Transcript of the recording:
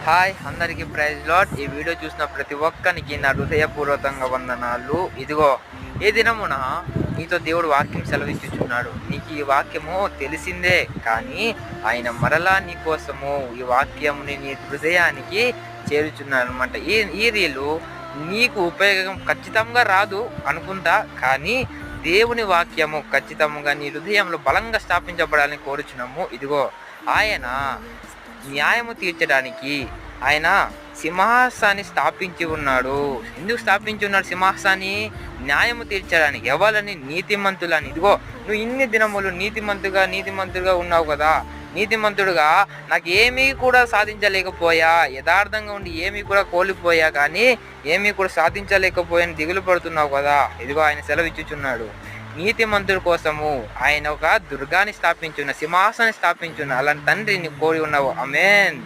Hi అందరికీ praise lord. ఈ video చూసిన ప్రతి ఒక్కరికి నా హృదయపూర్వకంగా వందనాలు. ఇదిగో ఈ దినమున నీతో దేవుడు వాక్యం సెలవిచ్చుచున్నాడు. నీకు ఈ వాక్యము తెలిసిందే, కానీ ఆయన మరలా నీ కోసము ఈ వాక్యముని నీ హృదయానికి చేరుచున్నాడు అనమాట. ఈ రీలు నీకు ఉపయోగం ఖచ్చితంగా రాదు అనుకుంటా, కానీ దేవుని వాక్యము ఖచ్చితంగా నీ హృదయంలో బలంగా స్థాపించబడాలని కోరుచున్నాము. ఇదిగో ఆయన న్యాయము తీర్చడానికి ఆయన సింహాసాన్ని స్థాపించి ఉన్నాడు. ఎందుకు స్థాపించి ఉన్నాడు సింహాసాన్ని? న్యాయము తీర్చడానికి. ఎవరని? నీతిమంతులని. ఇదిగో నువ్వు ఇన్ని దినములు నీతిమంతుడుగా ఉన్నావు కదా. నీతిమంతుడుగా నాకు ఏమీ కూడా సాధించలేకపోయా, యథార్థంగా ఉండి ఏమీ కూడా కోల్పోయా, కానీ ఏమీ కూడా సాధించలేకపోయాని దిగులు పడుతున్నావు కదా. ఇదిగో ఆయన సెలవిచ్చుచున్నాడు, నీతిమంతుడి కోసము ఆయన ఒక దుర్గాన్ని స్థాపించున్న, సింహాసాన్ని స్థాపించున్న అలాంటి తండ్రిని కోరి ఉన్నావు. ఆమేన్.